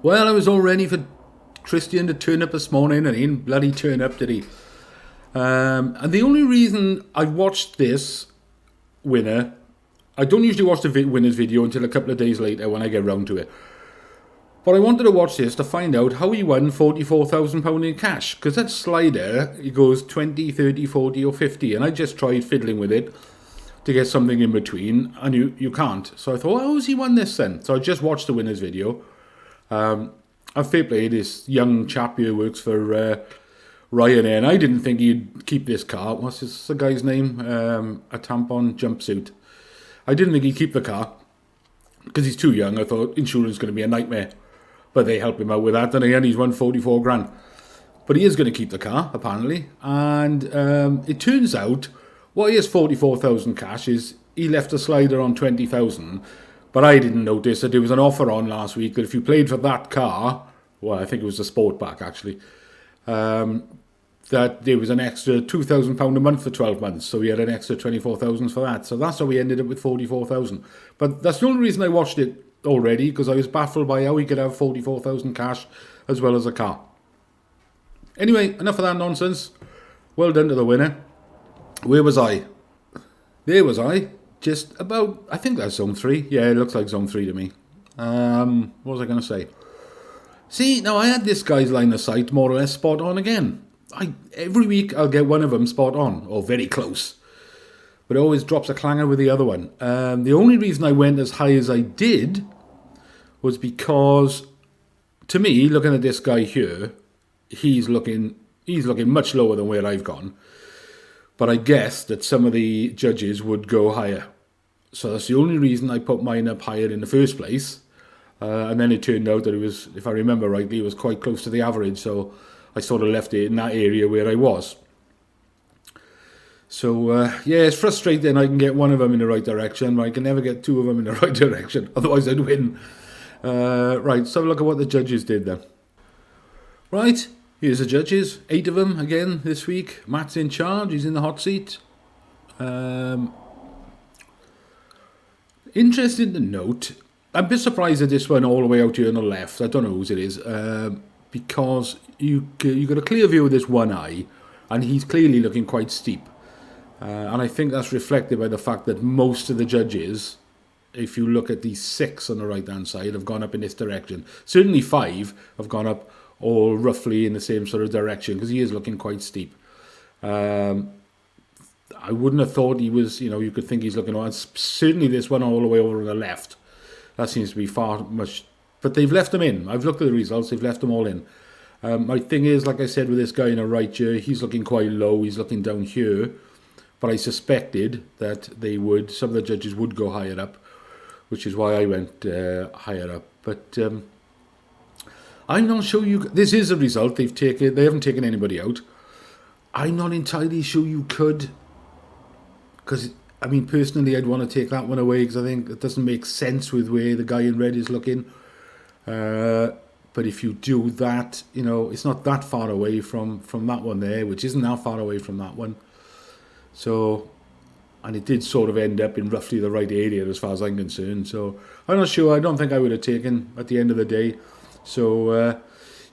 Well, I was all ready for Christian to turn up this morning, and he didn't bloody turn up, did he? And the only reason I watched this winner, I don't usually watch the winner's video until a couple of days later when I get round to it. But I wanted to watch this to find out how he won £44,000 in cash. Because that slider, it goes 20, 30, 40 or 50. And I just tried fiddling with it to get something in between. And you can't. So I thought, well, how's he won this then? So I just watched the winner's video. And fair play, this young chap here works for Ryanair. And I didn't think he'd keep this car. What's the guy's name? A tampon jumpsuit. I didn't think he'd keep the car. Because he's too young. I thought insurance was going to be a nightmare. But they help him out with that, and he's won 44 grand. But he is going to keep the car, apparently. And it turns out, what he has 44,000 cash is he left a slider on 20,000. But I didn't notice that there was an offer on last week that if you played for that car, well, I think it was the Sportback actually, that there was an extra £2,000 a month for 12 months. So he had an extra 24,000 for that. So that's how we ended up with 44,000. But that's the only reason I watched it already, because I was baffled by how he could have 44,000 cash as well as a car. Anyway, enough of that nonsense. Well done to the winner. Where was I? There was I. Just about, I think that's zone 3. Yeah, it looks like zone 3 to me. What was I going to say? See, now I had this guy's line of sight more or less spot on again. Every week I'll get one of them spot on, or very close. But it always drops a clanger with the other one. The only reason I went as high as I did was because, to me, looking at this guy here, he's looking much lower than where I've gone. But I guessed that some of the judges would go higher. So that's the only reason I put mine up higher in the first place. And then it turned out that it was, if I remember rightly, it was quite close to the average. So I sort of left it in that area where I was. So, yeah, it's frustrating I can get one of them in the right direction, but I can never get two of them in the right direction. Otherwise, I'd win. Right, so have a look at what the judges did then. Right, here's the judges. 8 of them again this week. Matt's in charge. He's in the hot seat. Interesting to note, I'm a bit surprised at this one all the way out here on the left. I don't know whose it is. Because you got a clear view of this one eye, and he's clearly looking quite steep. And I think that's reflected by the fact that most of the judges, if you look at these 6 on the right-hand side, have gone up in this direction. Certainly 5 have gone up all roughly in the same sort of direction, because he is looking quite steep. I wouldn't have thought he was, you could think he's looking on. Certainly this one all the way over on the left. That seems to be far much. But they've left them in. I've looked at the results. They've left them all in. My thing is, like I said, with this guy in the right here, he's looking quite low. He's looking down here. But I suspected that some of the judges would go higher up, which is why I went higher up. But I'm not sure this is a result they've taken. They haven't taken anybody out. I'm not entirely sure you could, because personally, I'd want to take that one away because I think it doesn't make sense with where the guy in red is looking. But if you do that, it's not that far away from that one there, which isn't that far away from that one. So, and it did sort of end up in roughly the right area as far as I'm concerned. So, I'm not sure. I don't think I would have taken at the end of the day. So,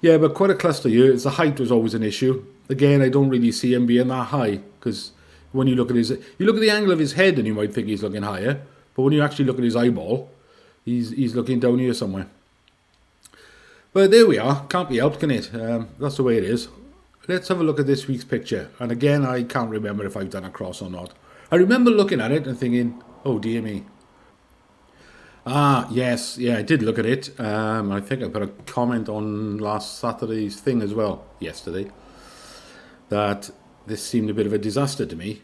yeah, but quite a cluster here. The height was always an issue. Again, I don't really see him being that high, because when you look at the angle of his head and you might think he's looking higher. But when you actually look at his eyeball, he's looking down here somewhere. But there we are. Can't be helped, can it? That's the way it is. Let's have a look at this week's picture. And again, I can't remember if I've done a cross or not. I remember looking at it and thinking, oh dear me. Yes, yeah, I did look at it. I think I put a comment on last Saturday's thing as well, yesterday, that this seemed a bit of a disaster to me.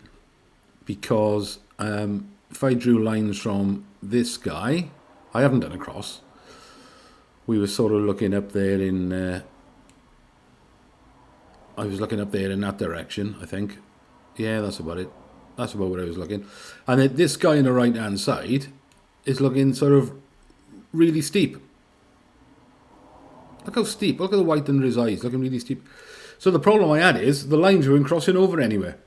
Because if I drew lines from this guy, I haven't done a cross. We were sort of looking up there in... I was looking up there in that direction, I think. Yeah, that's about it. That's about where I was looking. And this guy on the right-hand side is looking sort of really steep. Look how steep. Look at the white under his eyes. Looking really steep. So the problem I had is the lines weren't crossing over anywhere.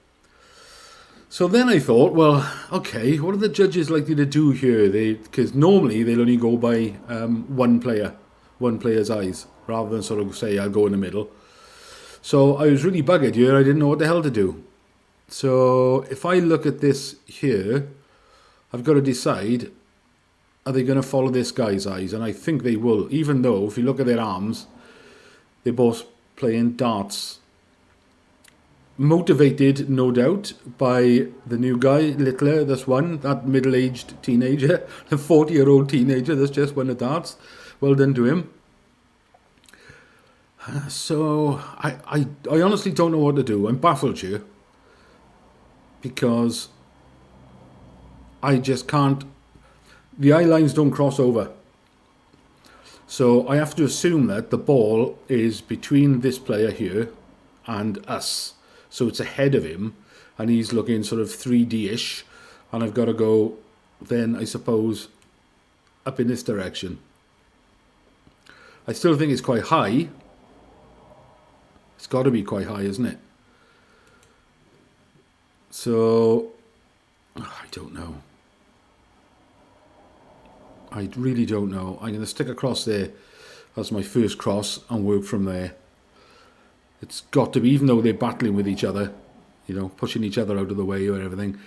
So then I thought, well, okay, what are the judges likely to do here? Because normally they'll only go by one player. one player's eyes, rather than sort of say I'll go in the middle. So I was really buggered here. I didn't know what the hell to do. So if I look at this here, I've got to decide, are they going to follow this guy's eyes? And I think they will, even though if you look at their arms, they're both playing darts. Motivated, no doubt, by the new guy, Littler, this one, that middle-aged teenager, the 40-year-old teenager that's just won the darts. Well done to him. So I honestly don't know what to do. I'm baffled here because I just can't. The eye lines don't cross over. So I have to assume that the ball is between this player here and us. So it's ahead of him and he's looking sort of 3D-ish. And I've got to go then, I suppose, up in this direction. I still think it's quite high. It's got to be quite high, isn't it? So, I don't know. I really don't know. I'm going to stick across there as my first cross and work from there. It's got to be, even though they're battling with each other, you know, pushing each other out of the way or everything,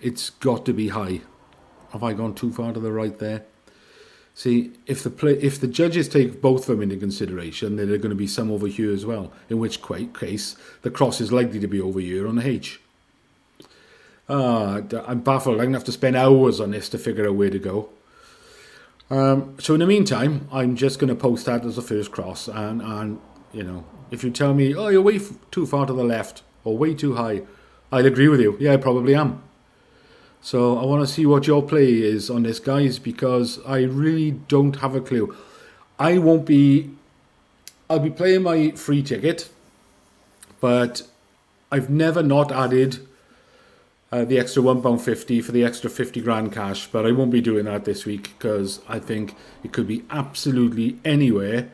it's got to be high. Have I gone too far to the right there? See, if the judges take both of them into consideration, then there are going to be some over here as well, in which case the cross is likely to be over here on the H. I'm baffled. I'm going to have to spend hours on this to figure out where to go. So in the meantime, I'm just going to post that as the first cross. And you know, if you tell me, oh, you're way too far to the left or way too high, I'd agree with you. Yeah, I probably am. So I want to see what your play is on this, guys, because I really don't have a clue. I'll be playing my free ticket, but I've never not added the extra £1.50 for the extra 50 grand cash, but I won't be doing that this week because I think it could be absolutely anywhere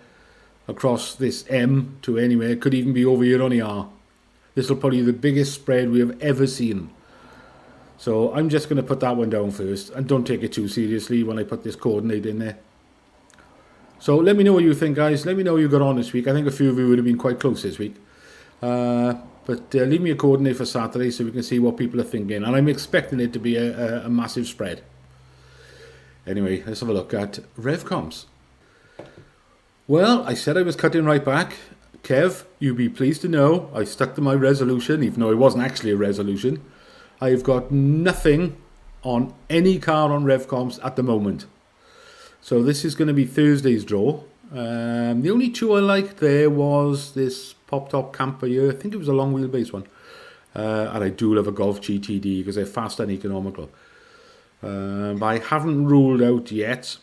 across this M to anywhere. It could even be over here on the R. This will probably be the biggest spread we have ever seen. So I'm just going to put that one down first and don't take it too seriously when I put this coordinate in there. So let me know what you think, guys. Let me know how you got on this week. I think a few of you would have been quite close this week. But leave me a coordinate for Saturday so we can see what people are thinking. And I'm expecting it to be a massive spread. Anyway, let's have a look at Revcomps. Well, I said I was cutting right back. Kev, you'd be pleased to know I stuck to my resolution, even though it wasn't actually a resolution. I've got nothing on any car on Revcomps at the moment. So this is going to be Thursday's draw. The only two I liked there was this pop-top camper here. I think it was a long wheelbase one. And I do love a Golf GTD because they're fast and economical. But I haven't ruled out yet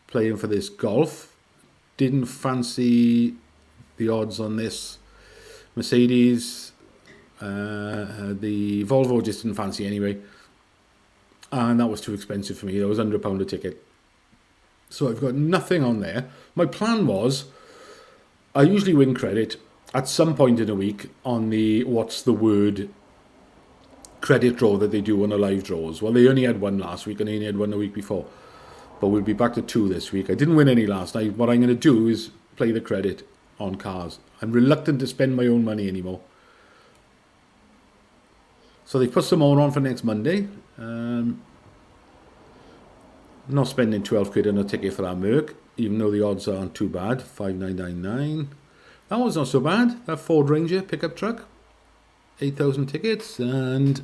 playing for this Golf. Didn't fancy the odds on this Mercedes. The Volvo just didn't fancy anyway. And that was too expensive for me. That was £100 a ticket. So I've got nothing on there. My plan was, I usually win credit at some point in a week on the what's the word credit draw that they do on the live draws. Well, they only had one last week and they only had one the week before. But we'll be back to 2 this week. I didn't win any last night. What I'm going to do is play the credit on cars. I'm reluctant to spend my own money anymore. So they put some more on for next Monday. Not spending 12 quid on a ticket for that Merc, even though the odds aren't too bad. 5999. That was not so bad. That Ford Ranger pickup truck. 8,000 tickets and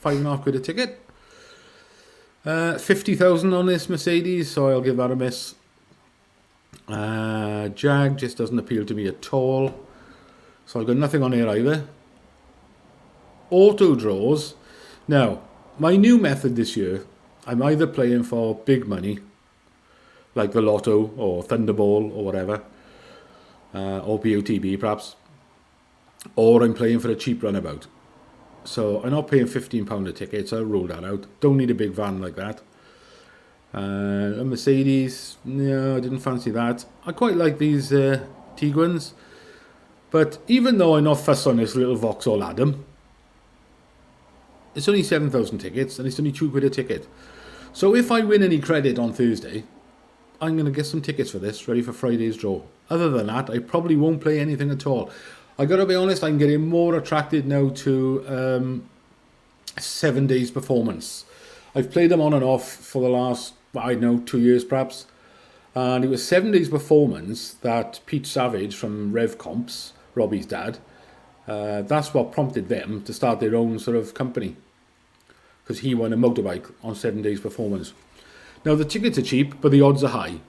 5.5 quid a ticket. 50,000 on this Mercedes, so I'll give that a miss. Jag just doesn't appeal to me at all. So I've got nothing on here either. Auto draws. Now, my new method this year, I'm either playing for big money, like the Lotto or Thunderball or whatever, or BOTB perhaps, or I'm playing for a cheap runabout. So I'm not paying £15 a ticket, so I'll rule that out. Don't need a big van like that. A Mercedes, no, I didn't fancy that. I quite like these Tiguans, but even though I'm not fussed on this little Vauxhall Adam, it's only 7,000 tickets and it's only 2 quid a ticket. So if I win any credit on Thursday, I'm going to get some tickets for this, ready for Friday's draw. Other than that, I probably won't play anything at all. I got to be honest, I'm getting more attracted now to 7 days performance. I've played them on and off for the last, I don't know, 2 years perhaps. And it was 7 days performance that Pete Savage from Revcomps, Robbie's dad, that's what prompted them to start their own sort of company. Because he won a motorbike on 7 days performance. Now the tickets are cheap, but the odds are high.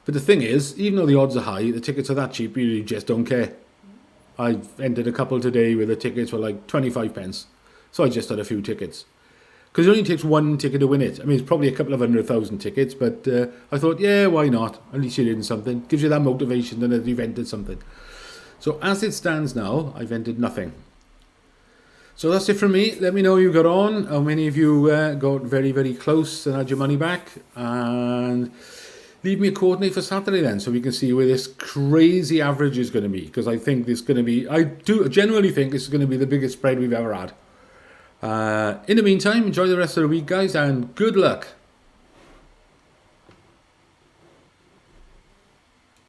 But the thing is, even though the odds are high, the tickets are that cheap, you just don't care. I've entered a couple today where the tickets were like 25 pence. So I just had a few tickets. Because it only takes one ticket to win it. I mean, it's probably a couple of 100,000 tickets, but I thought, yeah, why not? At least you're in something. Gives you that motivation that you've entered something. So as it stands now, I've entered nothing. So that's it from me. Let me know how you got on. How many of you got very, very close and had your money back. And leave me a coordinate for Saturday then, so we can see where this crazy average is going to be. Because I think this is going to be, I do generally think this is going to be the biggest spread we've ever had. In the meantime, enjoy the rest of the week, guys, and good luck.